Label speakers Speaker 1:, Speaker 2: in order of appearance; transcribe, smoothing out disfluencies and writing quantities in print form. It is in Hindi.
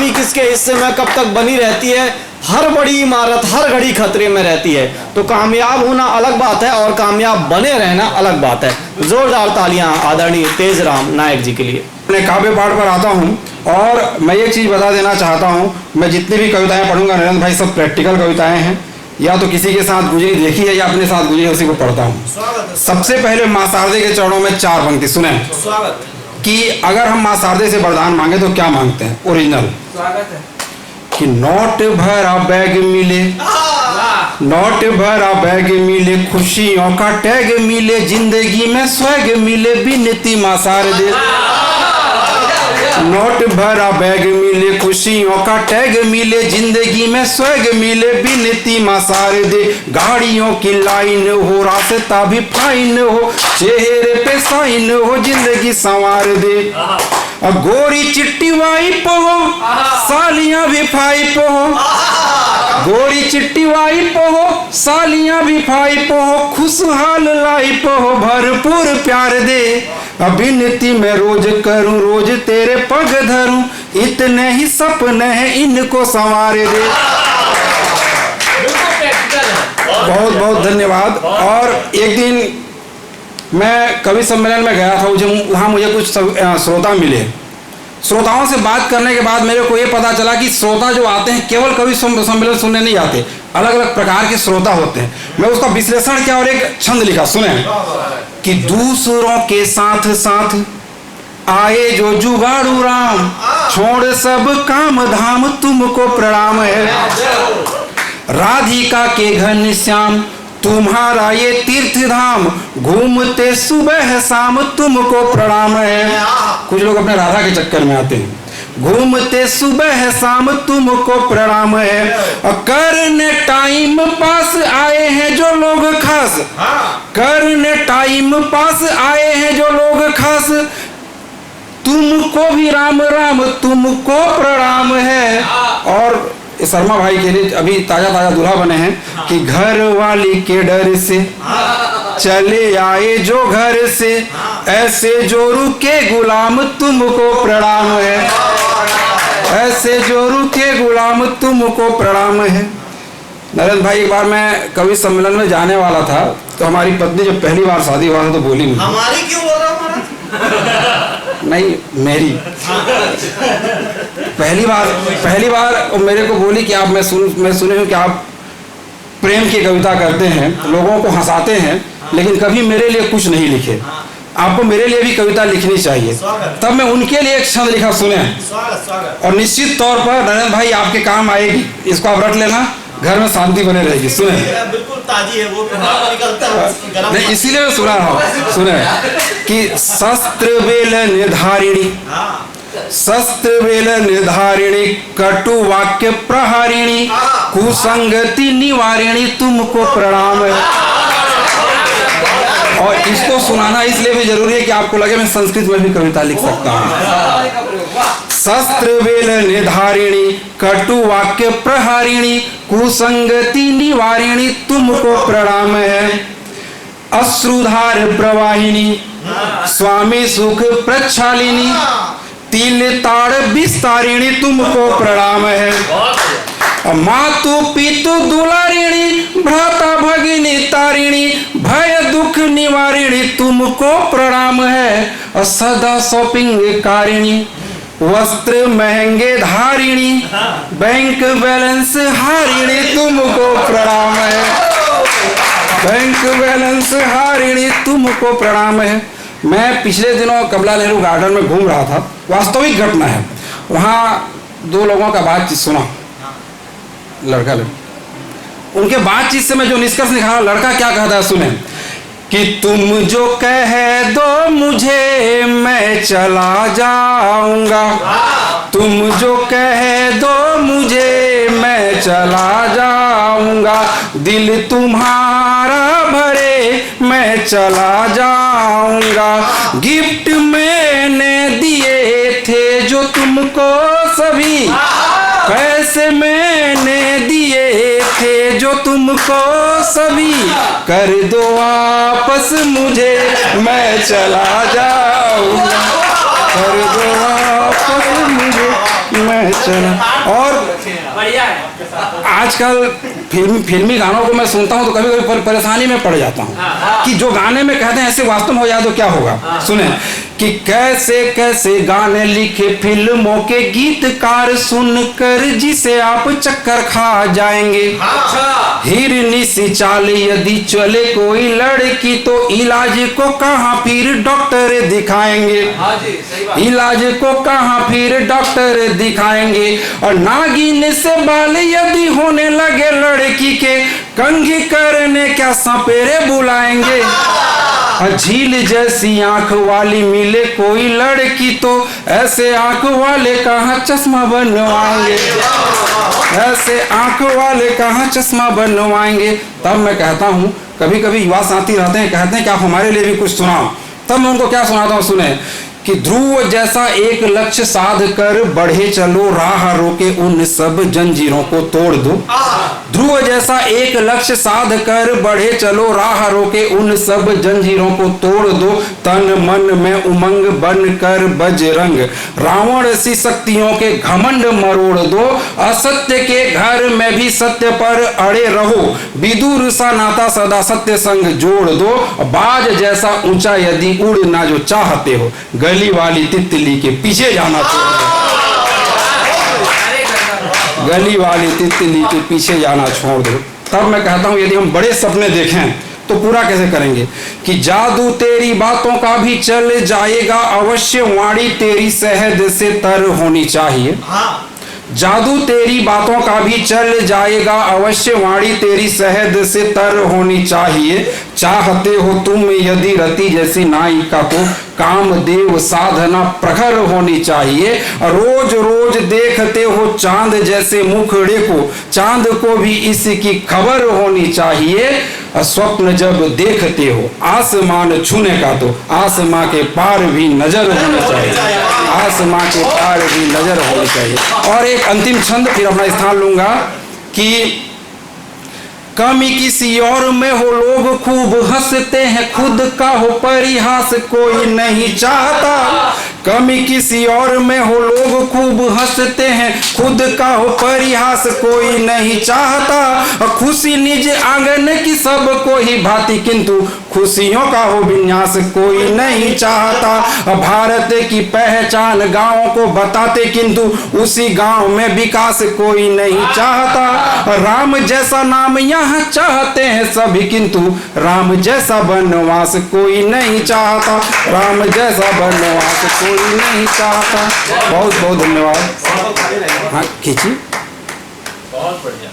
Speaker 1: कामयाबी किसके हिस्से में कब तक बनी रहती है, हर बड़ी इमारत हर घड़ी खतरे में रहती है। तो कामयाब होना अलग बात है और कामयाब बने रहना अलग बात है। जोरदार तालियां आदरणीय तेजराम नायक जी के लिए।
Speaker 2: मैं काव्य पाठ पर आता हूँ और मैं एक चीज़ बता देना चाहता हूँ, मैं जितनी भी कविताएं पढ़ूंगा नरेंद्र भाई सब प्रैक्टिकल कविताएं हैं, या तो किसी के साथ गुजरी देखी है या अपने साथ गुजरी उसी को पढ़ता हूँ। सबसे पहले माँ शारदे के चरणों में 4 पंक्ति सुने कि अगर हम माँ शारदे से वरदान मांगे तो क्या मांगते हैं। ओरिजिनल कि नोट भरा बैग मिले, नोट भरा बैग मिले, खुशियों का टैग मिले, जिंदगी में स्वैग मिले, बिनती माँ शारदे। नोट भरा बैग मिले, खुशियों का टैग मिले, जिंदगी में स्वैग मिले, बिनती माँ शारदे। गाड़ियों की लाइन हो, रास्ता भी फाइन हो, चेहरे पे साइन हो, जिंदगी संवार दे। और गोरी चिट्टी वाइप हो, सालियां भी फाइप हो, गोरी चिट्टी वाइप हो, सालियां भी फाइप हो, खुशहाल लाइफ हो, भरपूर प्यार दे। बिनती मैं रोज करूं, रोज तेरे पग धरूं, इतने ही सपने हैं इनको संवार दे। बहुत बहुत धन्यवाद। और एक दिन मैं कवि सम्मेलन में गया था, वहाँ मुझे कुछ श्रोता मिले। श्रोताओं से बात करने के बाद मेरे को ये पता चला कि श्रोता जो आते हैं केवल कवि सम्मेलन सुनने नहीं आते, अलग अलग प्रकार के श्रोता होते हैं। मैं उसका विश्लेषण किया और एक छंद लिखा, सुने कि दूसरों के साथ साथ आए जो जुगाड़ू राम, छोड़ सब काम धाम तुमको प्रणाम है। राधिका के घनश्याम तुम्हारा ये तीर्थ धाम, घूमते सुबह शाम तुमको प्रणाम है। कुछ लोग अपने राधा के चक्कर में आते हैं, घूमते सुबह शाम तुमको प्रणाम है। और करने टाइम पास आए हैं जो लोग खास, करने टाइम पास आए हैं जो लोग खास, तुमको भी राम राम तुमको प्रणाम है। और शर्मा भाई के लिए अभी ताजा ताजा दूल्हा बने हैं कि घर वाली के डर से चले आए जो घर से, ऐसे जोरू के गुलाम तुमको प्रणाम है, ऐसे जोरू के गुलाम तुमको प्रणाम है। नरेंद्र भाई, एक बार मैं कवि सम्मेलन में जाने वाला था तो हमारी पत्नी जब पहली बार शादी हुआ था तो बोली मुझे,
Speaker 1: हमारी क्यों बोल रहा हूँ?
Speaker 2: नहीं मेरी पहली बार मेरे को बोली कि आप मैं सुने हूँ कि आप प्रेम की कविता करते हैं, लोगों को हंसाते हैं, लेकिन कभी मेरे लिए कुछ नहीं लिखे, आपको मेरे लिए भी कविता लिखनी चाहिए। तब मैं उनके लिए एक छंद लिखा, सुने, और निश्चित तौर पर नरेंद्र भाई आपके काम आएगी, इसको आप रट लेना, घर में शांति बने रहेगी। सुने,
Speaker 1: बिल्कुल ताजी है वो,
Speaker 2: नहीं इसीलिए मैं सुना रहा हूँ। सुने कि शस्त्र वेल निर्धारिणी, शस्त्र वेल निर्धारिणी, कटु वाक्य प्रहारिणी, कुसंगति निवारिणी तुमको प्रणाम है। और इसको सुनाना इसलिए भी जरूरी है कि आपको लगे मैं संस्कृत में भी कविता लिख सकता हूँ। शस्त्र वेल निर्धारिणी, कटु वाक्य प्रहारिणी, कुसंगति निवारिणी तुमको प्रणाम है। अश्रुधार प्रवाहिनी, स्वामी सुख प्रक्षालिनी, तिल ताड़ विस्तारिणी तुमको प्रणाम है। मातु पितु दुलारिणी, भ्राता भगिनी तारिणी, भय दुख निवारिणी तुमको प्रणाम है। सदा शॉपिंग कारिणी, वस्त्र महंगे धारिणी, बैंक बैलेंस हारिणी तुमको प्रणाम है, बैंक बैलेंस हारिणी तुमको प्रणाम है। मैं पिछले दिनों कमला नेहरू गार्डन में घूम रहा था, वास्तविक घटना है। वहाँ 2 लोगों का बातचीत सुना, लड़का लड़की, उनके बातचीत से मैं जो निष्कर्ष निकाला, लड़का क्या कहता है सुने कि तुम जो कह दो मुझे मैं चला जाऊंगा, तुम जो कह दो मुझे मैं चला जाऊंगा, दिल तुम्हारा भरे मैं चला जाऊंगा। गिफ्ट मैंने दिए थे जो तुमको सभी, पैसे मैंने दिए थे जो तुमको सभी, कर दो वापस मुझे मैं चला जाऊंगा। कर दो वापस मुझे, मैं चला। और आजकल फिल्मी गानों को मैं सुनता हूँ तो कभी कभी परेशानी में पड़ जाता हूँ कि जो गाने में कहते हैं ऐसे वास्तव में हो जाए तो क्या होगा। सुने कि कैसे कैसे गाने लिखे फिल्मों के गीतकार, सुनकर जिसे आप चक्कर खा जाएंगे। हिरनी सी चाल यदि चले कोई लड़की तो इलाज को कहाँ फिर डॉक्टर दिखाएंगे, इलाज को कहाँ फिर डॉक्टर दिखाएंगे। और नागिन से बाल यदि होने लगे लड़की के, कंघी करने क्या सपेरे बुलाएंगे। झील जैसी आंख वाली मिले कोई लड़की तो ऐसे आंख वाले कहाँ चश्मा बनवाएंगे, ऐसे आंख वाले कहाँ चश्मा बनवाएंगे। तब मैं कहता हूँ, कभी कभी युवा साथी रहते हैं, कहते हैं कि आप हमारे लिए भी कुछ सुनाओ। तब मैं उनको क्या सुनाता हूँ, सुने कि ध्रुव जैसा एक लक्ष्य साध कर बढ़े चलो, राह रोके उन सब जंजीरों को तोड़ दो। ध्रुव जैसा एक लक्ष्य साध कर बढ़े चलो, राह रोके उन सब जंजीरों को तोड़ दो। तन मन में उमंग बन कर बजरंग, रावण सी शक्तियों के घमंड मरोड़ दो। असत्य के घर में भी सत्य पर अड़े रहो, विदुर सा नाता सदा सत्य संग जोड़ दो। बाज जैसा ऊंचा यदि उड़ना जो चाहते हो, गली वाली तितली के पीछे जाना छोड़ दो, गली वाली तितली के पीछे जाना छोड़ दो। तब मैं कहता हूं, यदि हम बड़े सपने देखें तो पूरा कैसे करेंगे कि जादू तेरी बातों का भी चल जाएगा, अवश्य वाणी तेरी शहद से तर होनी चाहिए। जादू तेरी बातों का भी चल जाएगा, अवश्य वाणी तेरी शहद से तर होनी चाहिए। चाहते हो तुम यदि रति जैसी नायिका को, कामदेव साधना प्रखर होनी चाहिए। रोज रोज देखते हो चांद जैसे मुखड़े को, चांद को भी इसकी खबर होनी चाहिए। स्वप्न जब देखते हो आसमान छूने का तो आसमां के पार भी नजर होनी चाहिए, आसमां के पार भी नजर होनी चाहिए। और एक अंतिम छंद फिर अपना स्थान लूंगा कि कमी किसी और में हो लोग खूब हंसते हैं, खुद का हो परिहास कोई नहीं चाहता। कमी किसी और में हो लोग खूब हंसते हैं, खुद का हो परिहास कोई नहीं चाहता। खुशी निज आंगन की सबको ही भांति, किंतु खुशियों का हो विन्यास कोई नहीं चाहता। भारत की पहचान गांवों को बताते, किंतु उसी गांव में विकास कोई नहीं चाहता। राम जैसा नाम यहाँ चाहते हैं सभी, किंतु राम जैसा बनवास कोई नहीं चाहता, राम जैसा बनवास कोई नहीं चाहता। बहुत बहुत धन्यवाद। हाँ खींची।
Speaker 3: बहुत बढ़िया।